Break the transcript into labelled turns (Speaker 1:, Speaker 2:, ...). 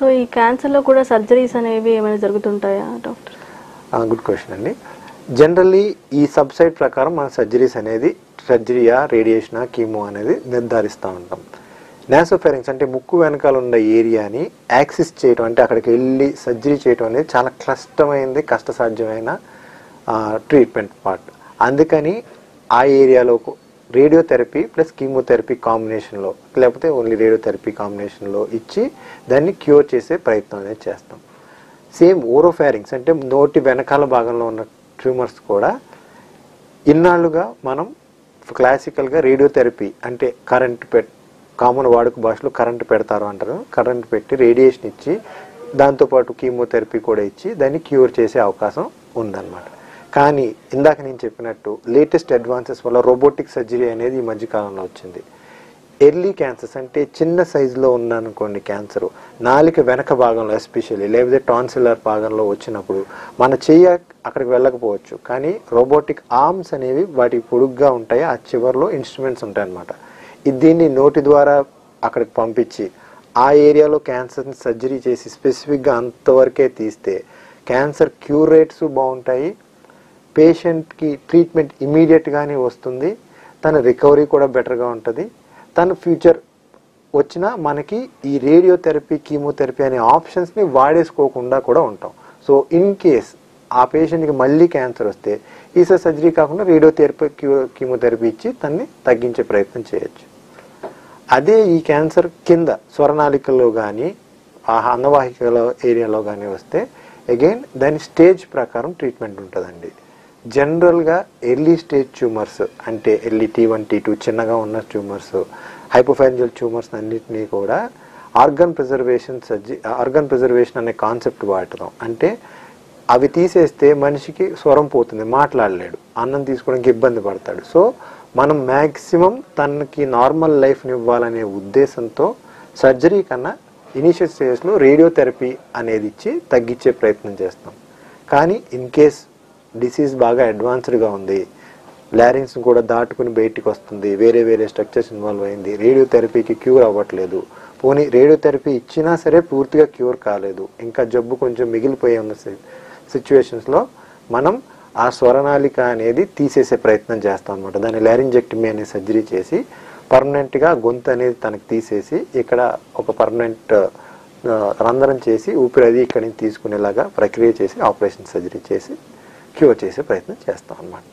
Speaker 1: So ఈ క్యాన్సర్లో కూడా surgeries అనేవి ఏమైనా జరుగుతుంటాయా డాక్టర్?
Speaker 2: గుడ్ క్వశ్చన్ అండి. జనరల్లీ ఈ సబ్సైడ్ ప్రకారం మన సర్జరీస్ అనేది సర్జరీయా, రేడియేషనా, కీమో అనేది నిర్ధారిస్తూ ఉంటాం. నాసోఫారింక్స్ అంటే ముక్కు వెనకాల ఉన్న ఏరియాని యాక్సెస్ చేయడం, అంటే అక్కడికి వెళ్ళి సర్జరీ చేయడం అనేది చాలా క్లిష్టమైనది, కష్టసాధ్యమైన ట్రీట్మెంట్ పార్ట్. అందుకని ఆ ఏరియాలో రేడియోథెరపీ ప్లస్ కీమోథెరపీ కాంబినేషన్లో, లేకపోతే ఓన్లీ రేడియోథెరపీ కాంబినేషన్లో ఇచ్చి దాన్ని క్యూర్ చేసే ప్రయత్నం అనేది చేస్తాం. సేమ్ ఓరోఫారింక్స్ అంటే నోటి వెనకాల భాగంలో ఉన్న ట్యూమర్స్ కూడా ఇన్నాళ్ళుగా మనం క్లాసికల్గా రేడియోథెరపీ అంటే కామన్ వాడుక భాషలో కరెంటు పెడతారు అంటారు. కరెంటు పెట్టి రేడియేషన్ ఇచ్చి దాంతోపాటు కీమోథెరపీ కూడా ఇచ్చి దాన్ని క్యూర్ చేసే అవకాశం ఉందన్నమాట. కానీ ఇందాక నేను చెప్పినట్టు లేటెస్ట్ అడ్వాన్సెస్ వల్ల రోబోటిక్ సర్జరీ అనేది ఈ మధ్యకాలంలో వచ్చింది. ఎర్లీ క్యాన్సర్స్ అంటే చిన్న సైజులో ఉందనుకోండి క్యాన్సర్, నాలుక వెనక భాగంలో ఎస్పెషల్లీ, లేకపోతే టాన్సిలర్ భాగంలో వచ్చినప్పుడు మన చెయ్యి అక్కడికి వెళ్ళకపోవచ్చు, కానీ రోబోటిక్ ఆర్మ్స్ అనేవి వాటి పొడుగ్గా ఉంటాయి, ఆ చివరిలో ఇన్స్ట్రుమెంట్స్ ఉంటాయి అన్నమాట. దీన్ని నోటి ద్వారా అక్కడికి పంపించి ఆ ఏరియాలో క్యాన్సర్ని సర్జరీ చేసి స్పెసిఫిక్గా అంతవరకే తీస్తే క్యాన్సర్ క్యూర్ రేట్స్ బాగుంటాయి, పేషెంట్కి ట్రీట్మెంట్ ఇమీడియట్గానే వస్తుంది, తన రికవరీ కూడా బెటర్గా ఉంటుంది, తన ఫ్యూచర్ వచ్చినా మనకి ఈ రేడియోథెరపీ, కీమోథెరపీ అనే ఆప్షన్స్ని వాడేసుకోకుండా కూడా ఉంటాం. సో ఇన్ కేస్ ఆ పేషెంట్కి మళ్ళీ క్యాన్సర్ వస్తే ఈసారి సర్జరీ కాకుండా రేడియోథెరపీ, కీమోథెరపీ ఇచ్చి తన్ని తగ్గించే ప్రయత్నం చేయొచ్చు. అదే ఈ క్యాన్సర్ కింద స్వరనాళికల్లో కానీ ఆ అన్నవాహికల ఏరియాలో కానీ వస్తే అగైన్ దాని స్టేజ్ ప్రకారం ట్రీట్మెంట్ ఉంటుందండి. జనరల్గా ఎర్లీ స్టేజ్ ట్యూమర్స్ అంటే ఎర్లీ T1, T2 చిన్నగా ఉన్న ట్యూమర్స్, హైపోఫారింజియల్ ట్యూమర్స్ అన్నిటినీ కూడా ఆర్గన్ ప్రిజర్వేషన్ అనే కాన్సెప్ట్ వాడతాం. అంటే అవి తీసేస్తే మనిషికి స్వరం పోతుంది, మాట్లాడలేడు, అన్నం తీసుకోవడానికి ఇబ్బంది పడతాడు. సో మనం మ్యాక్సిమం తనకి నార్మల్ లైఫ్ని ఇవ్వాలనే ఉద్దేశంతో సర్జరీ కన్నా ఇనిషియల్ స్టేజ్లో రేడియోథెరపీ అనేది ఇచ్చి తగ్గించే ప్రయత్నం చేస్తాం. కానీ ఇన్ కేస్ డిసీజ్ బాగా అడ్వాన్స్డ్గా ఉంది, లారింగ్స్ కూడా దాటుకుని బయటికి వస్తుంది, వేరే స్ట్రక్చర్స్ ఇన్వాల్వ్ అయింది, రేడియోథెరపీకి క్యూర్ అవ్వట్లేదు, పోనీ రేడియోథెరపీ ఇచ్చినా సరే పూర్తిగా క్యూర్ కాలేదు, ఇంకా జబ్బు కొంచెం మిగిలిపోయి ఉన్న సిచ్యువేషన్స్లో మనం ఆ స్వరనాళిక అనేది తీసేసే ప్రయత్నం చేస్తాం అనమాట. దాన్ని లారింజెక్టమీ అనే సర్జరీ చేసి పర్మనెంట్గా గొంతు అనేది తనకు తీసేసి ఇక్కడ ఒక పర్మనెంట్ రంధ్రం చేసి ఊపిరి అది ఇక్కడి నుంచి తీసుకునేలాగా ప్రక్రియ చేసి ఆపరేషన్ సర్జరీ చేసి క్యూర్ చేసే ప్రయత్నం చేస్తాం అన్నమాట.